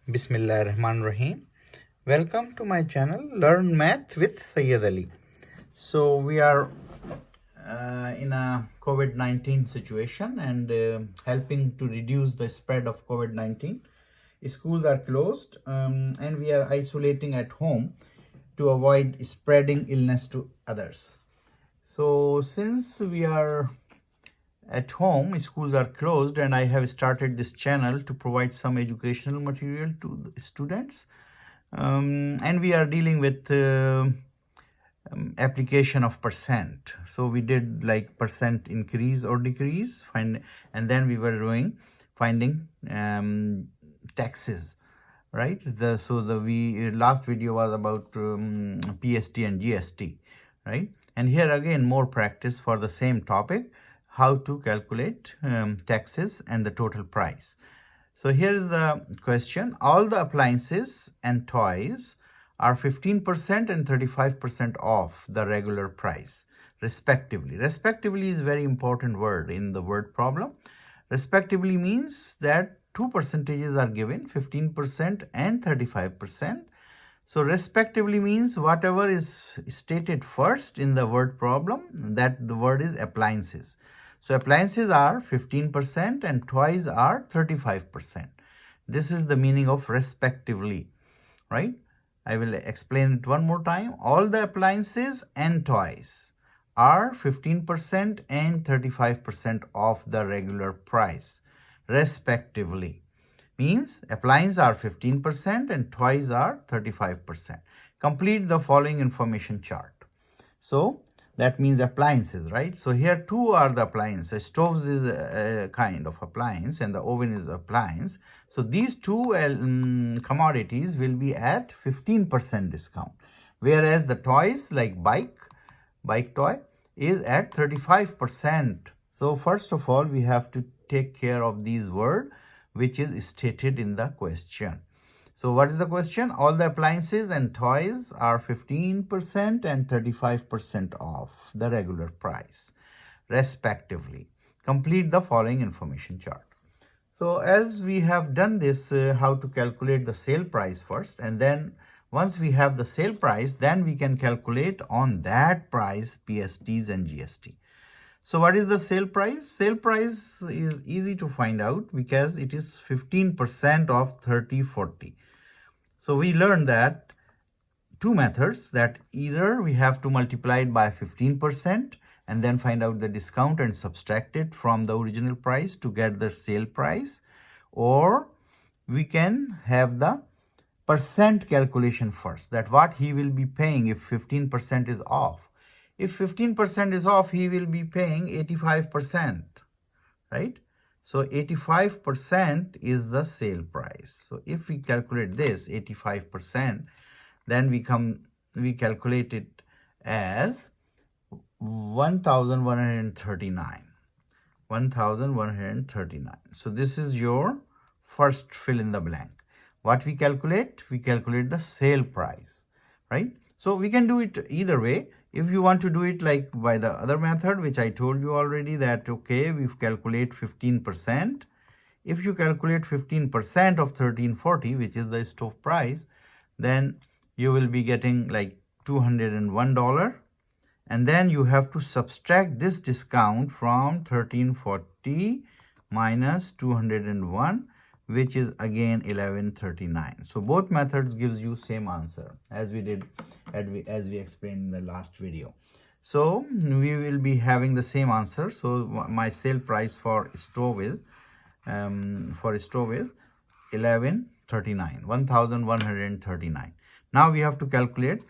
Bismillahirrahmanirrahim. Welcome to my channel Learn Math with Syed Ali. So we are in a COVID-19 situation and helping to reduce the spread of COVID-19. Schools are closed and we are isolating at home to avoid spreading illness to others. So since we are at home, schools are closed, and I have started this channel to provide some educational material to the students. And we are dealing with application of percent. So we did like percent increase or decrease, and then we were doing finding taxes, right? Last video was about PST and GST, right? And here again more practice for the same topic, how to calculate taxes and the total price. So here is the question. All the appliances and toys are 15% and 35% off the regular price, respectively. Respectively is a very important word in the word problem. Respectively means that two percentages are given, 15% and 35%. So respectively means whatever is stated first in the word problem, that the word is appliances. So appliances are 15% and toys are 35%. This is the meaning of respectively, right? I will explain it one more time. All the appliances and toys are 15% and 35% off the regular price, respectively. Means appliances are 15% and toys are 35%. Complete the following information chart. So that means appliances, right? So here two are the appliances. Stoves is a kind of appliance and the oven is appliance. So these two commodities will be at 15% discount. Whereas the toys like bike toy is at 35%. So first of all, we have to take care of these words which is stated in the question. So what is the question? All the appliances and toys are 15% and 35% off the regular price, respectively. Complete the following information chart. So as we have done this, how to calculate the sale price first, and then once we have the sale price, then we can calculate on that price PSTs and GST. So what is the sale price? Sale price is easy to find out because it is 15% of 30/40. So we learned that two methods, that either we have to multiply it by 15% and then find out the discount and subtract it from the original price to get the sale price, or we can have the percent calculation first, that what he will be paying if 15% is off. If 15% is off, he will be paying 85%, right? So 85% is the sale price. So if we calculate this 85%, then we calculate it as 1139. 1139. So this is your first fill in the blank. What we calculate? We calculate the sale price, right? So we can do it either way. If you want to do it like by the other method, which I told you already, that okay, we calculate 15%. If you calculate 15% of 1340, which is the stove price, then you will be getting like $201. And then you have to subtract this discount from 1340 minus 201, which is again 1139. So both methods gives you same answer as we did, as we explained in the last video. So we will be having the same answer. So my sale price for stove is 1139. Now we have to calculate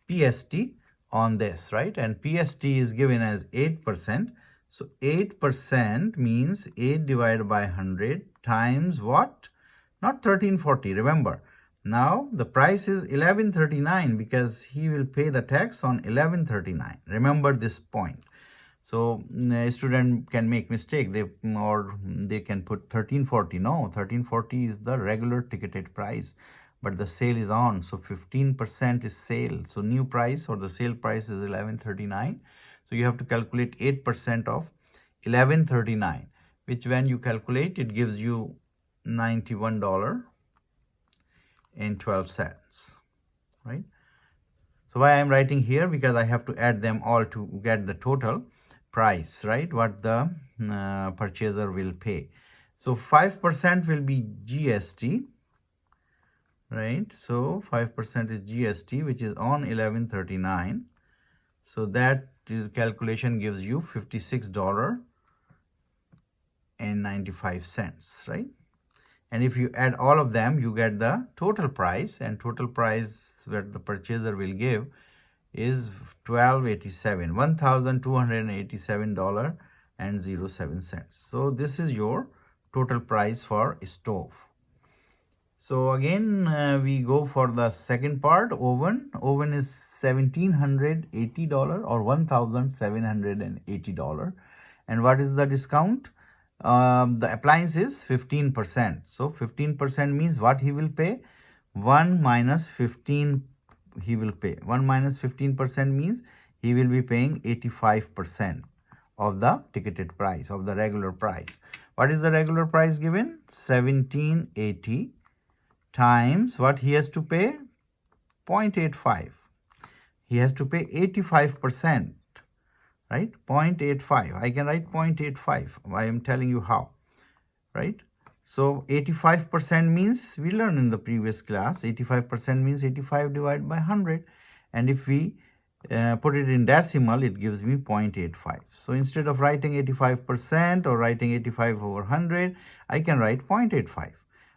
PST on this, right? And PST is given as 8%. So 8% means 8 divided by 100 times what? Not 1340, remember. Now the price is 1139 because he will pay the tax on 1139. Remember this point. So a student can make mistake, they can put 1340. No, 1340 is the regular ticketed price, but the sale is on, so 15% is sale. So new price or the sale price is 1139. So you have to calculate 8% of 1139, which when you calculate, it gives you $91. and 12 cents, right? So why I'm writing here? Because I have to add them all to get the total price, right? What the purchaser will pay. So 5% will be GST, right? So 5% is GST, which is on 1139. So that is calculation gives you $56.95, right? And if you add all of them, you get the total price, and total price that the purchaser will give is $1,287.07. So this is your total price for stove. So again, we go for the second part, oven. Oven is $1,780 or $1,780. And what is the discount? The appliance is 15%. So 15% means what he will pay? 1 minus 15 he will pay. 1 minus 15% means he will be paying 85% of the ticketed price, of the regular price. What is the regular price given? 1780 times what he has to pay? 0.85. He has to pay 85%, right? 0.85. I can write 0.85. I am telling you how, right? So 85% means, we learned in the previous class, 85% means 85 divided by 100. And if we put it in decimal, it gives me 0.85. So instead of writing 85% or writing 85 over 100, I can write 0.85.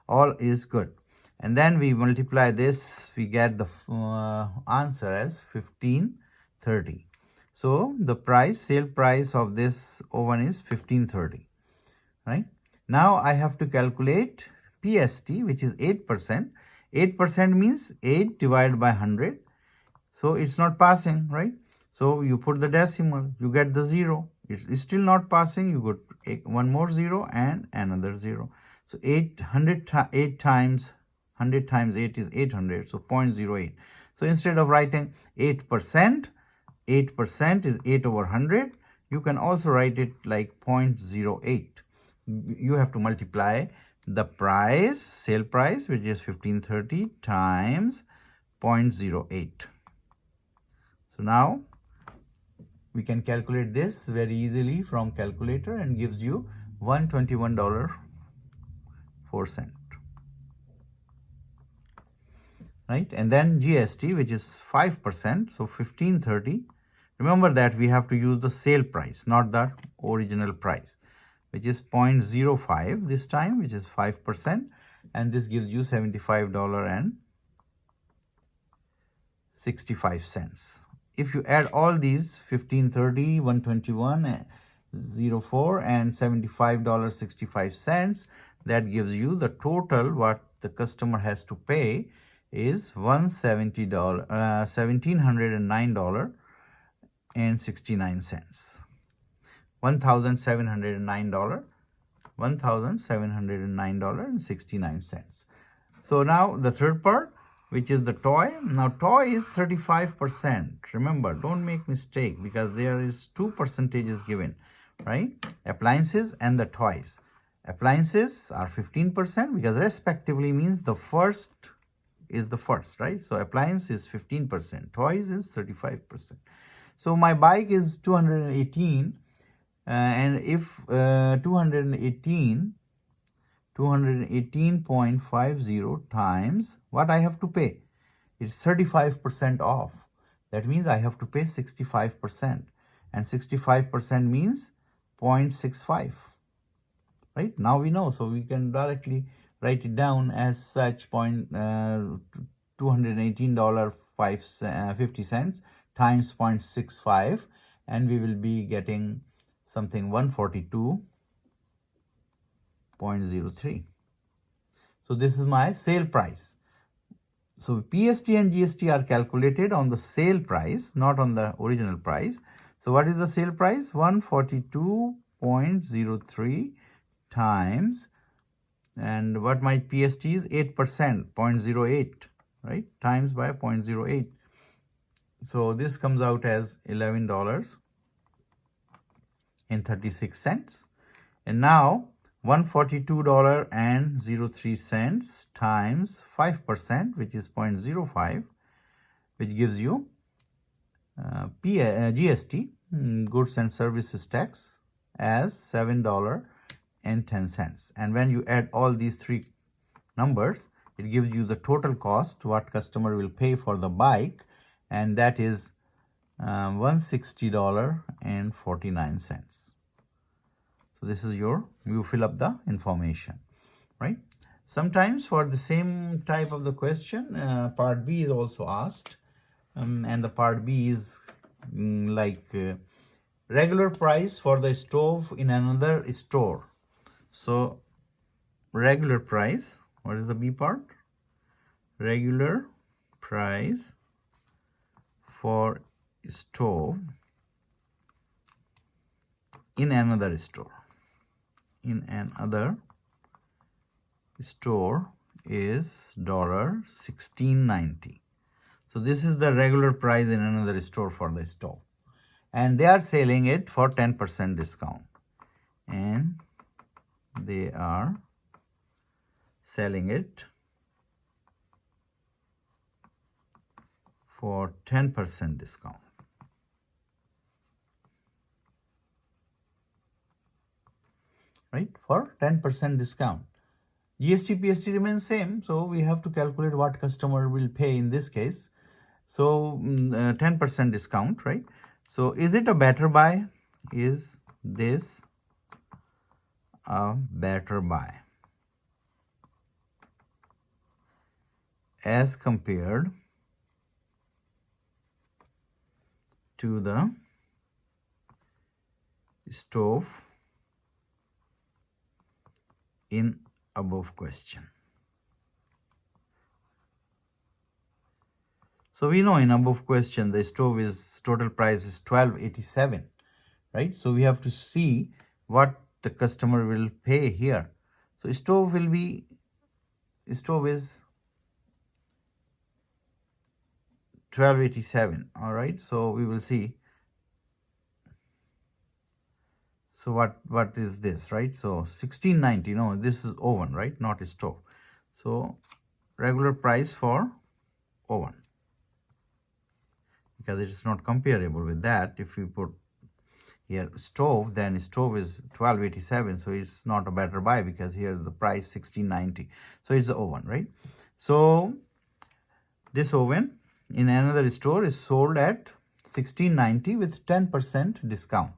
All is good. And then we multiply this, we get the answer as 1530. So the price, sale price of this oven is 1530, right? Now I have to calculate PST, which is 8%. 8% means 8 divided by 100. So it's not passing, right? So you put the decimal, you get the 0. It's still not passing. You got one more 0 and another 0. So 8 times 100 times 8 is 800. So 0.08. So instead of writing 8%, 8% is 8 over 100. You can also write it like 0.08. You have to multiply the price, sale price, which is 1530 times 0.08. So now we can calculate this very easily from calculator and gives you $121.04. Right? And then GST, which is 5%, so 1530. Remember that we have to use the sale price, not the original price, which is 0.05 this time, which is 5, and this gives you $75.65. If you add all these 1530, 121.04 and $75.65, that gives you the total what the customer has to pay is $1,709.69. $1,709.69. So now the third part, which is the toy. Now toy is 35%. Remember, don't make mistake, because there is 2 percentages given, right? Appliances and the toys. Appliances are 15% because respectively means the first is the first, right? So appliance is 15%, toys is 35%. So my bike is 218, and if 218.50 times what I have to pay, it's 35% off. That means I have to pay 65%, and 65% means 0.65, right? Now we know, so we can directly write it down as such, $218.50 times 0.65, and we will be getting something 142.03. So this is my sale price. So PST and GST are calculated on the sale price, not on the original price. So what is the sale price? 142.03 times, and what my PST is 8%, 0.08, right? Times by 0.08. So this comes out as $11.36. And now $142.03 times 5%, which is 0.05, which gives you GST, goods and services tax, as $7.10. And when you add all these three numbers, it gives you the total cost what customer will pay for the bike, and that is $160.49. So this is you fill up the information, right? Sometimes for the same type of the question, part B is also asked, and the part B is regular price for the stove in another store. So regular price, what is the B part? Regular price for stove in another store. In another store is $16.90. So this is the regular price in another store for the stove, and they are selling it for 10% discount, and they are selling it for 10% discount. Right, for 10% discount. GST PST remains same, so we have to calculate what customer will pay in this case. So 10% discount, right? So is it a better buy? Is this a better buy as compared to the stove in above question? So we know in above question the stove is total price is $12.87, right? So we have to see what the customer will pay here. So stove is $12.87. All right, so we will see. So what is this, right? So $16.90. No, this is oven, right? Not a stove. So regular price for oven, because it is not comparable with that. If we put here stove, then stove is $12.87, so it's not a better buy because here's the price $16.90. So it's the oven, right? So this oven in another store is sold at $16.90 with 10% discount.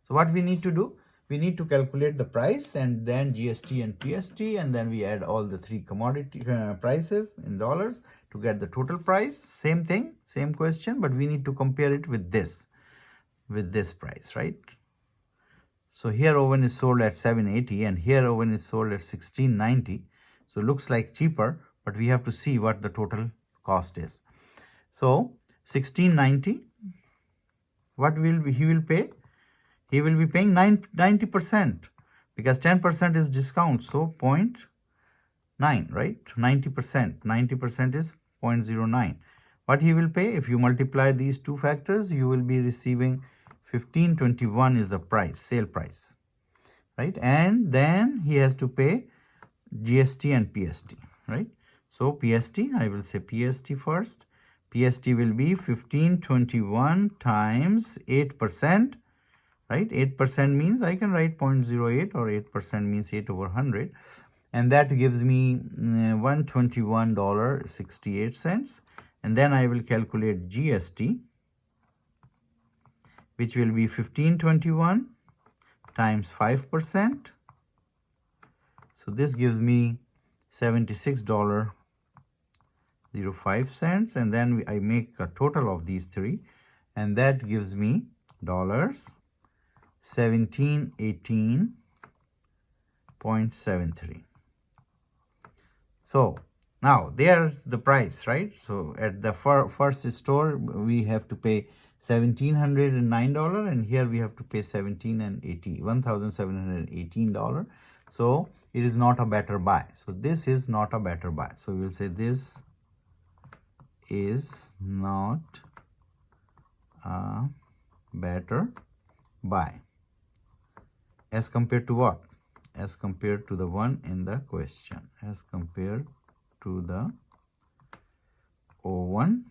So what we need to do, we need to calculate the price and then GST and PST, and then we add all the three commodity prices in dollars to get the total price. Same thing, same question, but we need to compare it with this price, right? So here oven is sold at $7.80 and here oven is sold at $16.90. So looks like cheaper, but we have to see what the total cost is. So $16.90, what he will pay? He will be paying 90% because 10% is discount. So 0.9, right? 90% is 0.09. What he will pay, if you multiply these two factors, you will be receiving $15.21 is the price, sale price, right? And then he has to pay GST and PST, right? So PST, I will say PST first. PST will be $15.21 times 8%, right? 8% means I can write 0.08, or 8% means 8 over 100. And that gives me $121.68. And then I will calculate GST, which will be $15.21 times 5%. So this gives me $76.05. And then I make a total of these three, and that gives me $1718.73. So now there's the price, right? So at the first store we have to pay $1,709, and here we have to pay $1,718. So it is not a better buy. So this is not a better buy. So we will say this is not a better buy as compared to what? as compared to the one in the question, as compared to the O1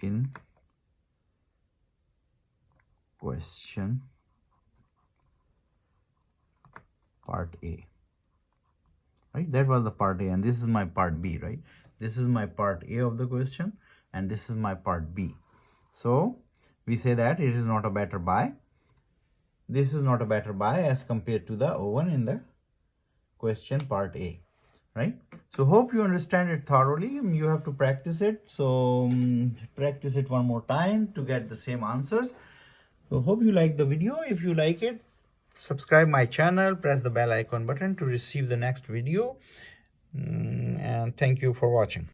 in question part A, right? That was the part A, and this is my part B, right? This is my part A of the question, and this is my part B. So we say that it is not a better buy. This is not a better buy as compared to the O1 in the question part A, right? So hope you understand it thoroughly. You have to practice it. So practice it one more time to get the same answers. So hope you like the video. If you like it, subscribe my channel, press the bell icon button to receive the next video. And thank you for watching.